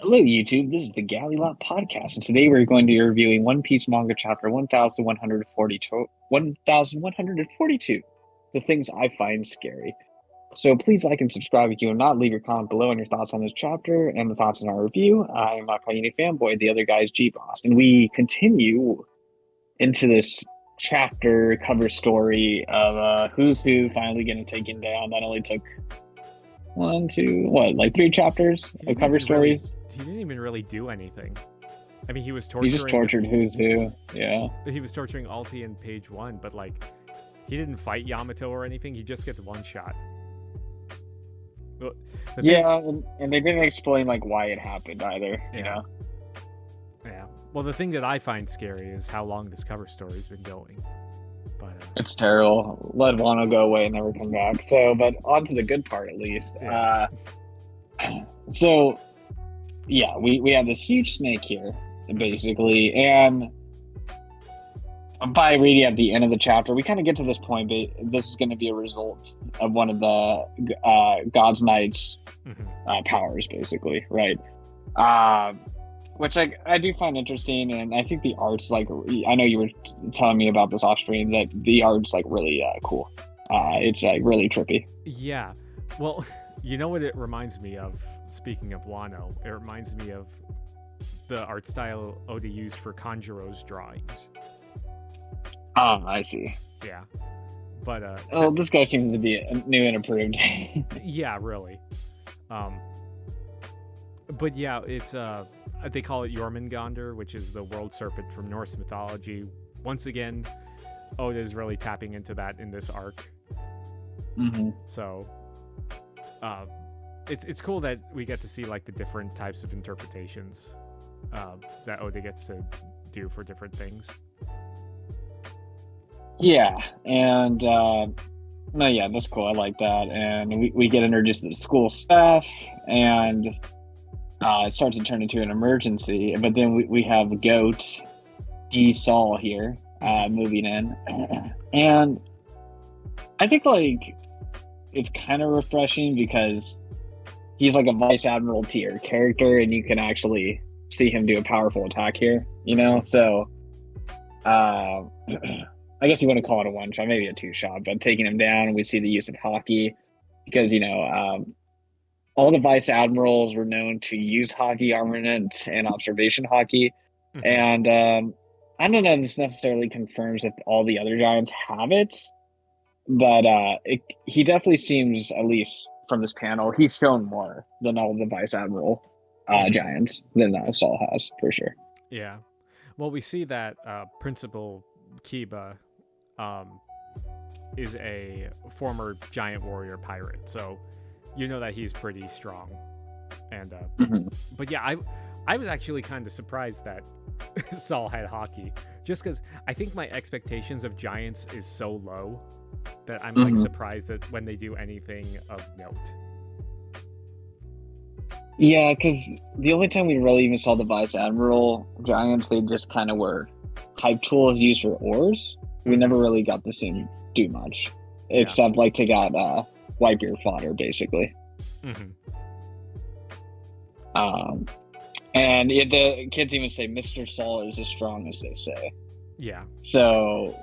Hello, YouTube. This is the Galley La Podcast, and today we're going to be reviewing One Piece Manga Chapter 1142, the things I find scary. So please like and subscribe if you have not. Leave your comment below on your thoughts on this chapter and the thoughts in our review. I'm Akainu Fanboy, the other guy is Geboss, and we continue into this chapter cover story of Who's Who finally getting taken down. That only took three chapters of cover stories. He didn't even really do anything. I mean, he was He torturing. just tortured Who's Who. Yeah. He was torturing Alti in page 1, but he didn't fight Yamato or anything. He just gets one shot. Yeah, and they didn't explain why it happened either. You know. Yeah. Well, the thing that I find scary is how long this cover story's been going. But it's terrible. Let Wano go away and never come back. So, but on to the good part at least. Yeah. So, yeah, we have this huge snake here, basically, and by reading at the end of the chapter, we kind of get to this point, but this is going to be a result of one of the God's Knight's powers, basically, right? Which I do find interesting, and I think the art's I know you were telling me about this off stream, that the art's really cool. It's really trippy. Yeah. Well, you know what it reminds me of? Speaking of Wano, it reminds me of the art style Oda used for Kanjuro's drawings. Oh, I see. Yeah. But this guy seems to be new and improved. Yeah, really. But yeah, it's they call it Jormungandr, which is the world serpent from Norse mythology. Once again, Oda is really tapping into that in this arc. Mm-hmm. So, it's cool that we get to see the different types of interpretations that Oda gets to do for different things. Yeah, and no, yeah, that's cool. I like that, and we get introduced to the school staff, and it starts to turn into an emergency. But then we have Goat D Saul here moving in, and I think it's kind of refreshing because he's a vice admiral tier character, and you can actually see him do a powerful attack here. You know, so I guess you want to call it a one shot, maybe a two shot, but taking him down, we see the use of hockey because, all the vice admirals were known to use hockey armament and observation hockey. Mm-hmm. And I don't know if this necessarily confirms if all the other giants have it, but he definitely seems, at least from this panel, he's shown more than all the vice admiral giants than Saul has, for sure. Yeah. Well, we see that Principal Kiba is a former giant warrior pirate, so you know that he's pretty strong. And but yeah, I was actually kind of surprised that Saul had hockey, just because I think my expectations of giants is so low that I'm surprised that when they do anything of note. Yeah, because the only time we really even saw the vice admiral giants, they just kind of were hype tools used for oars. We never really got to see him do much, except take out Whitebeard fodder, basically. Mm-hmm. And the kids even say Mr. Saul is as strong as they say. Yeah. So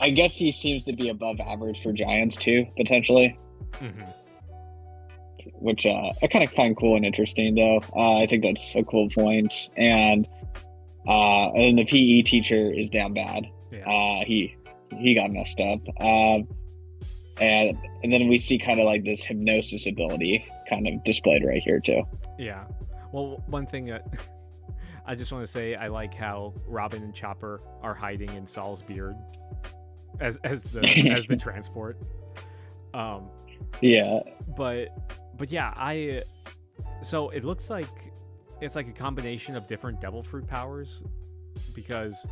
I guess he seems to be above average for giants too, potentially. Mm-hmm. Which I kind of find cool and interesting, though. I think that's a cool point. And the PE teacher is down bad. Yeah. He got messed up. And then we see kind of this hypnosis ability kind of displayed right here too. Yeah. Well, one thing I just want to say, I like how Robin and Chopper are hiding in Saul's beard as the transport. Yeah. But yeah, so it looks like it's a combination of different devil fruit powers, because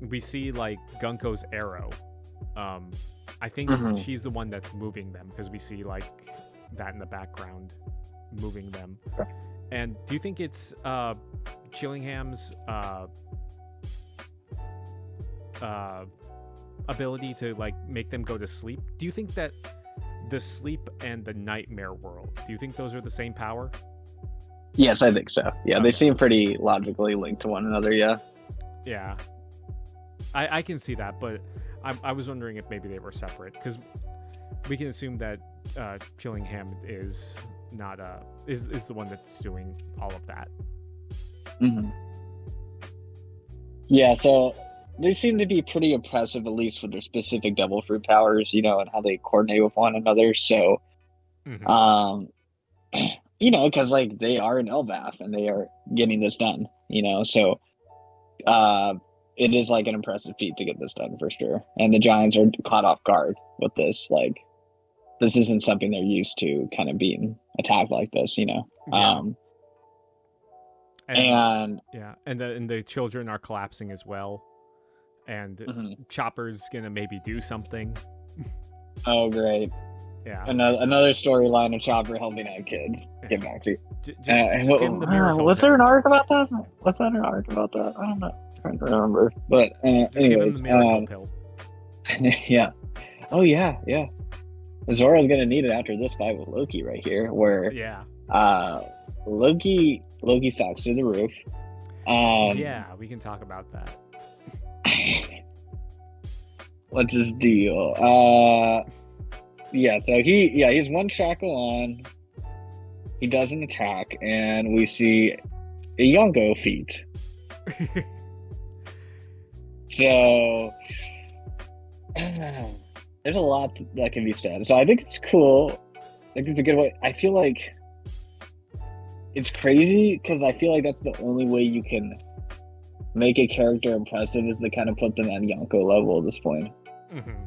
we see Gunko's arrow. I think she's the one that's moving them, because we see that in the background moving them. And do you think it's Chillingham's ability to make them go to sleep? Do you think that the sleep and the nightmare world, do you think those are the same power? Yes, I think so. Yeah, Okay. they seem pretty logically linked to one another. Yeah. Yeah, I can see that, but I was wondering if maybe they were separate, because we can assume that Chillingham is not is the one that's doing all of that. Mm-hmm. Yeah, so they seem to be pretty impressive, at least with their specific devil fruit powers, and how they coordinate with one another. So, Mm-hmm. um, because like they are an Elbaf and they are getting this done, so it is like an impressive feat to get this done for sure. And the Giants are caught off guard with this. Like, this isn't something they're used to, kind of being attacked like this, Yeah. And and the children are collapsing as well, and Chopper's gonna maybe do something. Oh, great. Yeah. Another storyline of Chopper helping out kids. Get back to you. Just give him the miracle. Was there an arc about that? Was that an arc about that? I don't know. I'm trying to remember. But just anyways, give him the miracle pill. Yeah. Oh yeah. Zoro's gonna need it after this fight with Loki right here, where Loki stalks through the roof. Yeah, we can talk about that. What's his deal? So he's one shackle on. He does an attack, and we see a Yonko feat. So there's a lot that can be said. So I think it's cool. I think it's a good way. I feel like it's crazy because I feel like that's the only way you can make a character impressive, is to kind of put them at Yonko level at this point. Mm-hmm.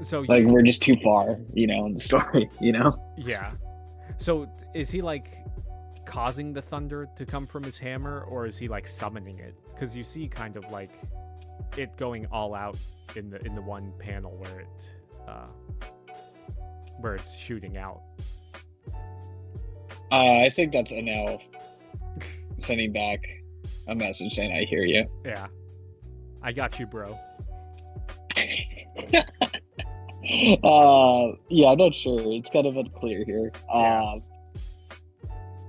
So like we're just too far, in the story, Yeah. So is he like causing the thunder to come from his hammer, or is he like summoning it? Because you see kind of like it going all out in the one panel where it's shooting out. I think that's Enel sending back a message saying, "I hear you." Yeah, I got you, bro. I'm not sure. It's kind of unclear here.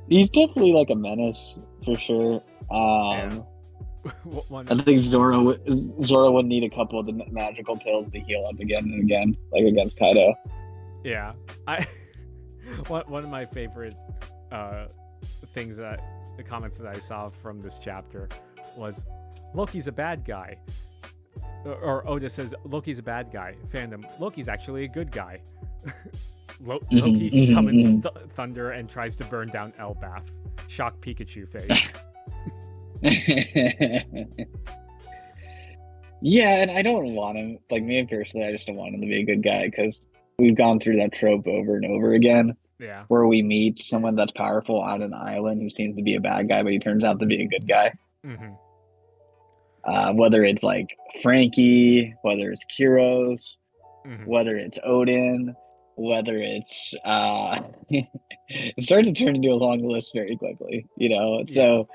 He's definitely like a menace for sure. I think Zoro would need a couple of the magical pills to heal up again and again, like against Kaido. Yeah, one of my favorite the comments that I saw from this chapter was, Loki's a bad guy. Or Oda says, Loki's a bad guy. Fandom, Loki's actually a good guy. Loki summons thunder and tries to burn down Elbaf. Shock Pikachu face. Yeah, and I don't want him, like me personally, I just don't want him to be a good guy, because we've gone through that trope over and over again. Yeah. Where we meet someone that's powerful on an island who seems to be a bad guy, but he turns out to be a good guy. Mm-hmm. Whether it's like Frankie, whether it's Kuros, whether it's Odin, whether it's it started to turn into a long list very quickly, So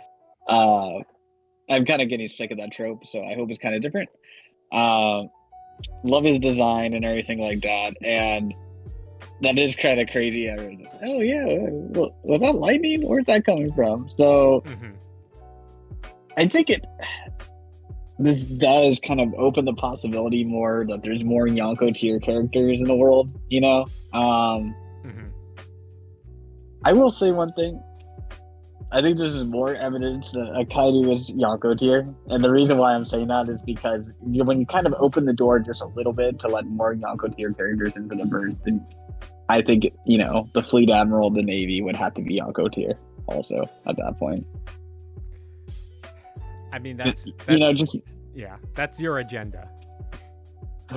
I'm kind of getting sick of that trope, so I hope it's kind of different. Love his design and everything like that, and that is kind of crazy. Oh yeah, was that lightning? Where's that coming from? So I think this does kind of open the possibility more that there's more Yonko tier characters in the world, I will say one thing. I think this is more evidence that Akainu is Yonko tier. And the reason why I'm saying that is because when you kind of open the door just a little bit to let more Yonko tier characters into the verse, then I think, the Fleet Admiral of the Navy would have to be Yonko tier also at that point. I mean, that's your agenda.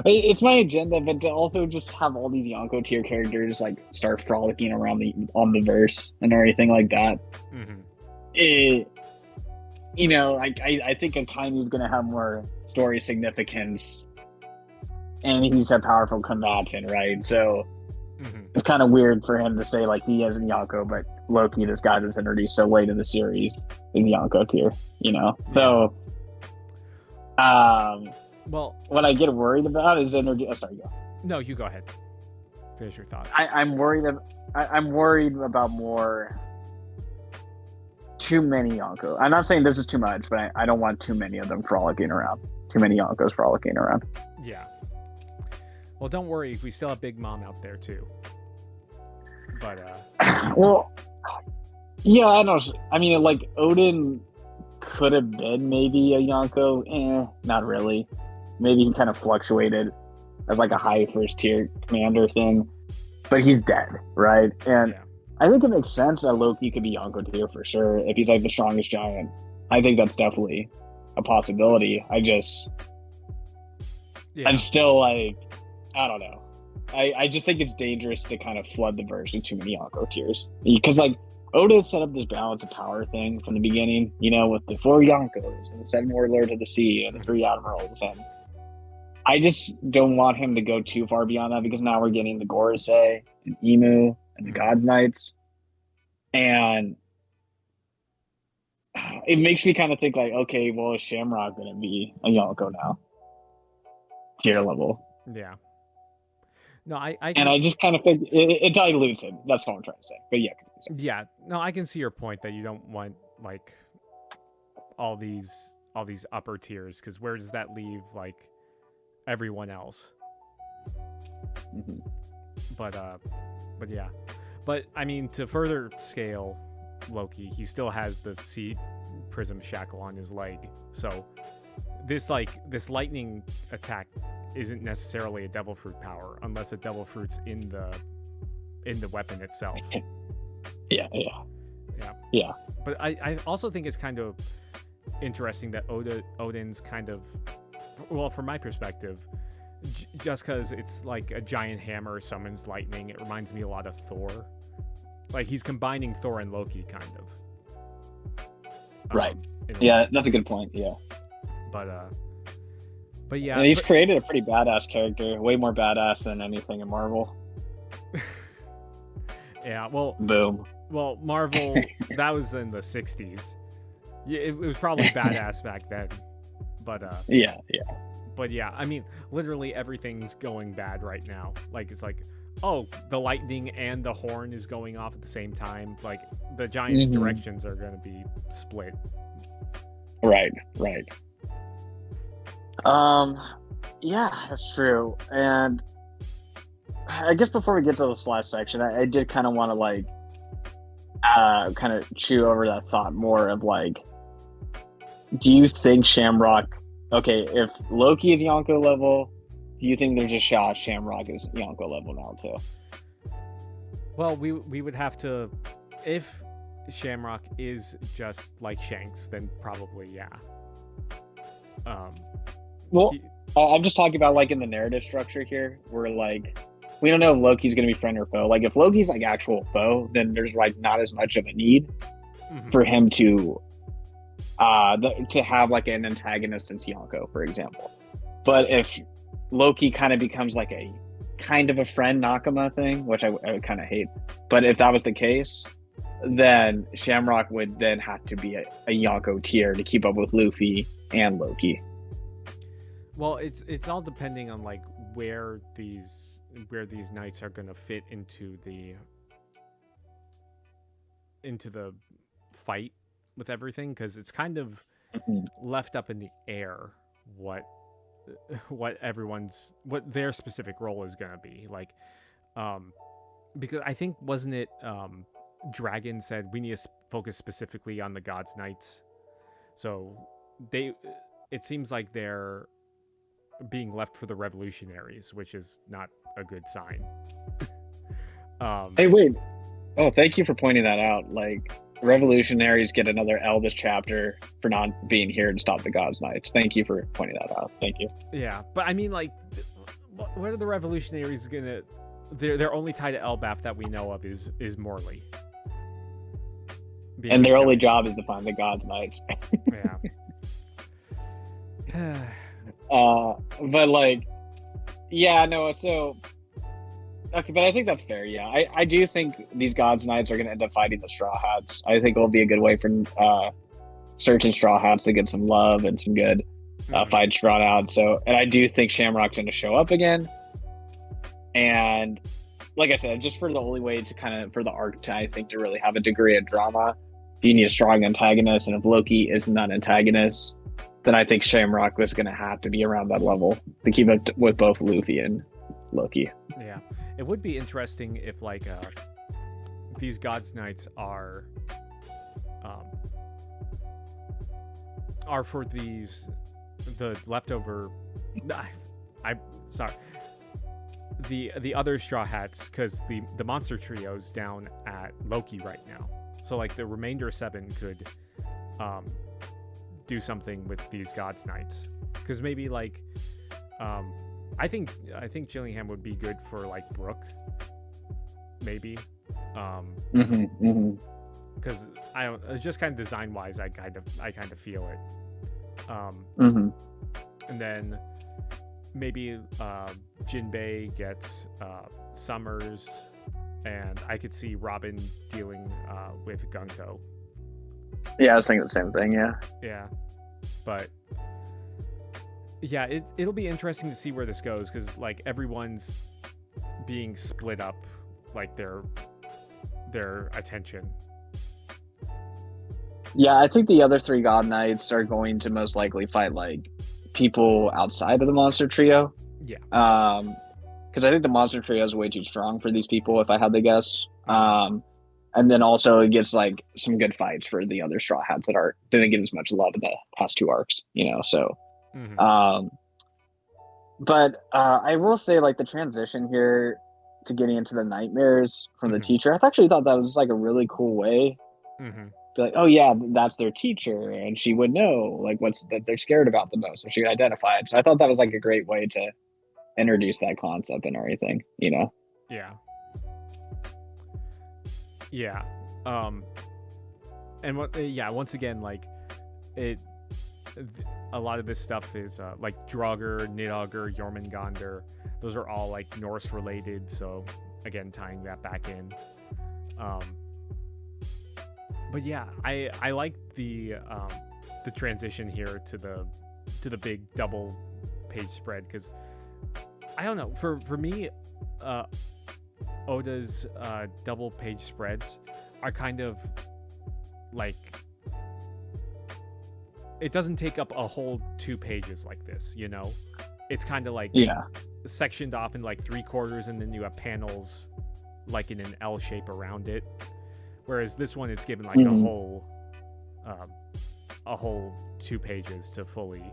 It's my agenda, but to also just have all these Yonko tier characters like start frolicking around on the verse and everything like that. I think Akainu's gonna have more story significance, and he's a powerful combatant, right? So it's kind of weird for him to say like he isn't Yonko, but Loki, this guy that's introduced so late in the series, is Yonko tier, So, well, what I get worried about is sorry, go. No, you go ahead. Finish your thought. I'm worried about more. Too many Yonko. I'm not saying this is too much, but I don't want too many of them frolicking around. Too many Yonkos frolicking around. Yeah. Well, don't worry. We still have Big Mom out there too. But well, yeah, I don't. I mean, like Odin could have been maybe a Yonko. Not really. Maybe he kind of fluctuated as like a high first tier commander thing, but he's dead, right? And yeah. I think it makes sense that Loki could be Yonko tier for sure if he's like the strongest giant. I think that's definitely a possibility. I'm still like, I don't know. I just think it's dangerous to kind of flood the verse with too many Yonko tiers. Because like Oda set up this balance of power thing from the beginning, you know, with the 4 Yonkos and the 7 Warlords of the Sea and the 3 Admirals. And I just don't want him to go too far beyond that, because now we're getting the Gorosei and Emu and the God's Knights. And it makes me kind of think like, okay, well, is Shamrock going to be a Yonko now? Tier level. Yeah. No, I just kind of think it dilutes him. That's what I'm trying to say. But yeah. Yeah. No, I can see your point that you don't want like all these upper tiers, because where does that leave like everyone else? Mm-hmm. But yeah. But I mean, to further scale Loki, he still has the Sea Prism shackle on his leg. So this lightning attack isn't necessarily a devil fruit power unless the devil fruit's in the weapon itself. Yeah. But I also think it's kind of interesting that Odin's kind of, well, from my perspective, just because it's like a giant hammer summons lightning, it reminds me a lot of Thor. Like he's combining Thor and Loki, kind of. Right. Yeah, that's a good point. Yeah. But yeah. And he's created a pretty badass character, way more badass than anything in Marvel. Yeah. Well. Boom. Well, Marvel, that was in the 60s. Yeah, it was probably badass back then. But yeah. But yeah, I mean, literally everything's going bad right now. Like it's like, oh, the lightning and the horn is going off at the same time. Like the Giants' directions are going to be split. Right. Yeah, that's true. And I guess before we get to this last section, I did kind of want to like kind of chew over that thought more of like, do you think Shamrock, okay, if Loki is Yonko level, do you think there's a shot Shamrock is Yonko level now too? Well, we would have to, if Shamrock is just like Shanks, then probably yeah. I'm just talking about like in the narrative structure here, where like we don't know if Loki's going to be friend or foe. Like if Loki's like actual foe, then there's like not as much of a need for him to have like an antagonist in Yonko, for example. But if Loki kind of becomes like a kind of a friend Nakama thing, which I would kind of hate, but if that was the case, then Shamrock would then have to be a Yonko tier to keep up with Luffy and Loki. Well, it's all depending on like where these knights are going to fit into the fight with everything, because it's kind of left up in the air what their specific role is going to be like, because I think, wasn't it Dragon said we need to focus specifically on the God's Knights, so it seems like they're being left for the revolutionaries, which is not a good sign. Hey, wait. Oh, thank you for pointing that out. Like, revolutionaries get another L this chapter for not being here to stop the God's Knights. Thank you for pointing that out. Thank you. Yeah, but I mean, like, what are the revolutionaries gonna? Their only tie to Elbaf that we know of is Morley. And their only job is to find the God's Knights. Yeah. But like, yeah, no, so okay, but I think that's fair. Yeah, I do think these God's Knights are going to end up fighting the Straw Hats. I think it'll be a good way for certain Straw Hats to get some love and some good fights drawn out. So, and I do think Shamrock's going to show up again, and like I said, just for the only way to kind of, for the arc to, I think, to really have a degree of drama, you need a strong antagonist, and if Loki isn't that antagonist, then I think Shamrock was going to have to be around that level to keep up with both Luffy and Loki. Yeah, it would be interesting if like these God's Knights are for the leftover. I'm sorry. The other Straw Hats, because the monster trio's down at Loki right now. So like the remainder 7 could do something with these God's Knights, because maybe like I think Gillingham would be good for like Brooke, maybe, because I don't, just kind of design wise, I kind of feel it, and then maybe Jinbei gets Summers, and I could see Robin dealing with Gunko. Yeah, I was thinking the same thing. Yeah, but yeah, it'll be interesting to see where this goes, because like everyone's being split up, like their attention. Yeah, I think the other 3 God Knights are going to most likely fight like people outside of the monster trio. Yeah. Because I think the monster trio is way too strong for these people, if I had to guess. And then also it gets like some good fights for the other Straw Hats that didn't get as much love in the past 2 arcs, so. But I will say, like, the transition here to getting into the nightmares from the teacher, I actually thought that was like a really cool way. Be like, oh yeah, that's their teacher, and she would know like what's that they're scared about the most, so she could identify it. So I thought that was like a great way to introduce that concept and everything, Yeah. And once again, like a lot of this stuff is like Draugr, Nidogr, Jormungandr. Those are all like Norse related, so again tying that back in. But yeah, I like the transition here to the big double page spread, because I don't know, for me, Oda's double page spreads are kind of like, it doesn't take up a whole 2 pages like this, it's kind of like sectioned off in like 3/4, and then you have panels like in an L shape around it, whereas this one, it's given like a whole 2 pages to fully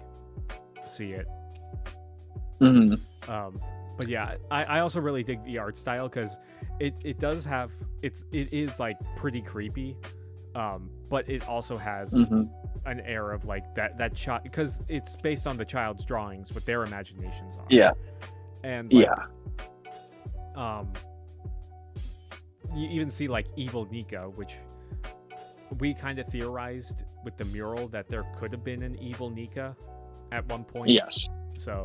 see it. But yeah, I also really dig the art style, because it does have it is like pretty creepy, but it also has an air of like that child, because it's based on the child's drawings, what their imaginations are. And like, you even see like evil Nika, which we kind of theorized with the mural that there could have been an evil Nika at one point. So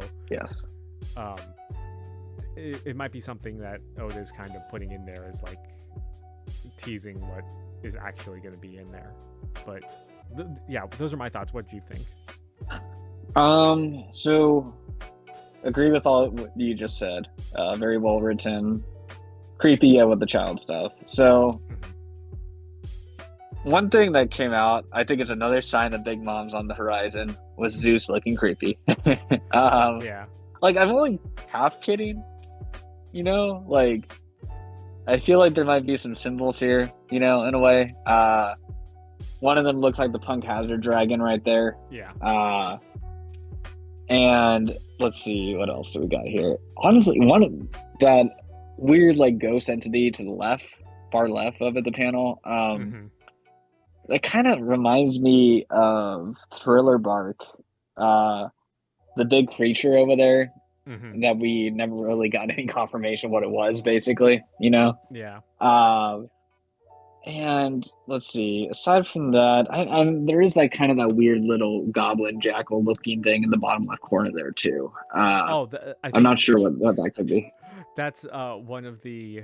it might be something that Oda is kind of putting in there as like teasing what is actually going to be in there. But those are my thoughts. What do you think? So agree with all what you just said. Very well written, creepy, with the child stuff. So one thing that came out, I think, is another sign of Big Mom's on the horizon, was Zeus looking creepy. Like, I'm only half kidding, like, I feel like there might be some symbols here, in a way. One of them looks like the Punk Hazard Dragon right there. And let's see, what else do we got here? Honestly, that weird like ghost entity to the left, far left of it, the panel, that kind of reminds me of Thriller Bark, the big creature over there, that we never really got any confirmation what it was, basically, and let's see, aside from that, there is like kind of that weird little goblin jackal looking thing in the bottom left corner there too. I'm not sure what that could be. That's one of the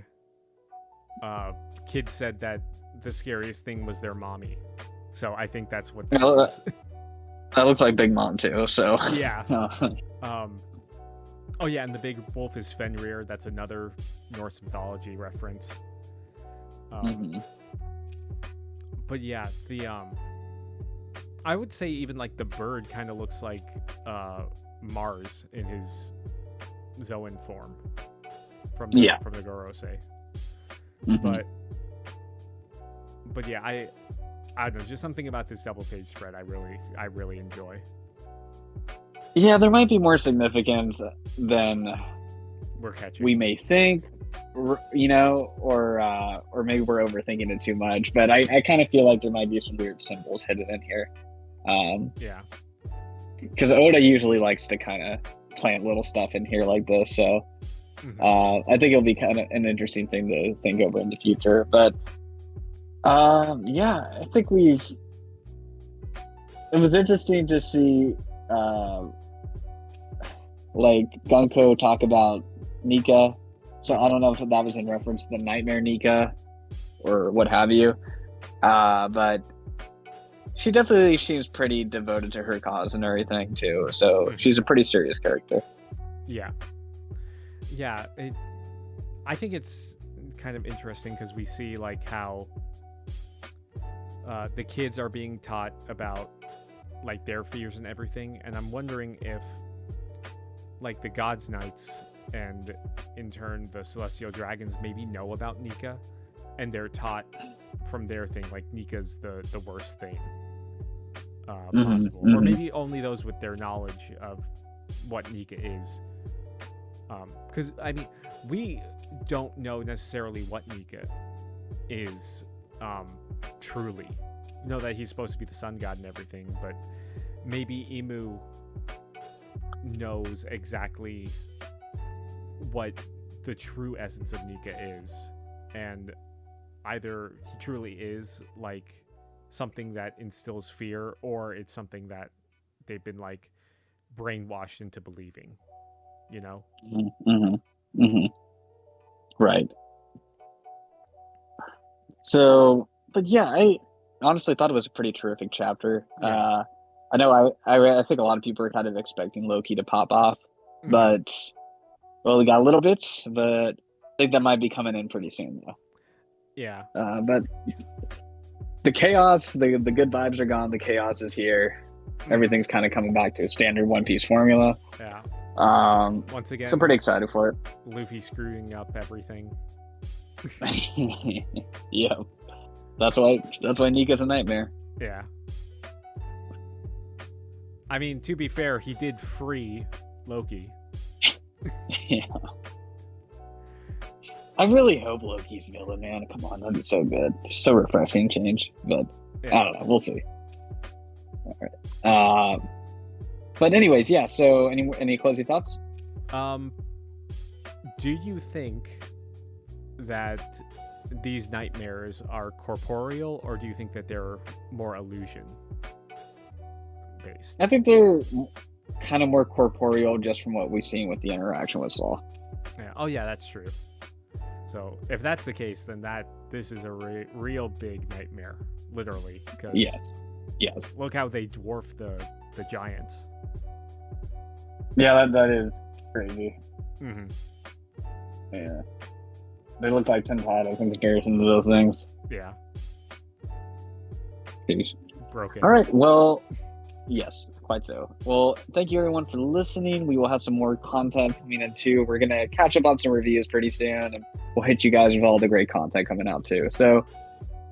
kids said that the scariest thing was their mommy, so I think that's what that was. That looks like Big Mom too, so Oh yeah, and the big wolf is Fenrir. That's another Norse mythology reference. But yeah, the I would say even like the bird kind of looks like Mars in his Zoan form from the Gorosei. But yeah, I don't know, just something about this double page spread I really enjoy. Yeah, there might be more significance than we may think, you know, or maybe we're overthinking it too much. But I kind of feel like there might be some weird symbols hidden in here. Because Oda usually likes to kind of plant little stuff in here like this. So I think it'll be kind of an interesting thing to think over in the future. But yeah, I think it was interesting to see like Gunko talk about Nika. So I don't know if that was in reference to the Nightmare Nika or what have you. But she definitely seems pretty devoted to her cause and everything too. So she's a pretty serious character. Yeah. I think it's kind of interesting because we see like how the kids are being taught about like their fears and everything, and I'm wondering if like the Gods Knights and in turn the Celestial Dragons maybe know about Nika, and they're taught from their thing like Nika's the worst thing possible, or maybe only those with their knowledge of what Nika is, because I mean we don't know necessarily what Nika is truly. We know that he's supposed to be the sun god and everything, but maybe Imu knows exactly what the true essence of Nika is, and either he truly is like something that instills fear, or it's something that they've been like brainwashed into believing, you know? Right. So, but yeah, I honestly thought it was a pretty terrific chapter. I know I think a lot of people are kind of expecting Loki to pop off, but well, we got a little bit, but I think that might be coming in pretty soon though. Yeah. But the chaos, the good vibes are gone. The chaos is here. Everything's kind of coming back to a standard One Piece formula. Yeah. Once again, so I'm pretty excited for it. Luffy screwing up everything. Yeah. That's why Nika's a nightmare. Yeah. I mean, to be fair, he did free Loki. Yeah. I really hope Loki's villain, man. Come on, that'd be so good. So refreshing change. But yeah. I don't know. We'll see. All right. But anyways, yeah. So any closing thoughts? Do you think that these nightmares are corporeal, or do you think that they're more illusion based? I think they're kind of more corporeal, just from what we've seen with the interaction with Saul. Yeah. Oh yeah, that's true. So if that's the case, then this is a real big nightmare, literally. Because yes. Look how they dwarf the giants. Yeah, that is crazy. Yeah. They look like tin titles in comparison to those things. Yeah. Jeez. Broken. All right. Well, yes, quite so. Well, thank you everyone for listening. We will have some more content coming in too. We're gonna catch up on some reviews pretty soon, and we'll hit you guys with all the great content coming out too. So,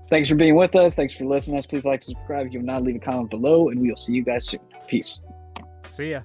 thanks for being with us. Thanks for listening to us. Please like, subscribe if you have not. Leave a comment below, and we will see you guys soon. Peace. See ya.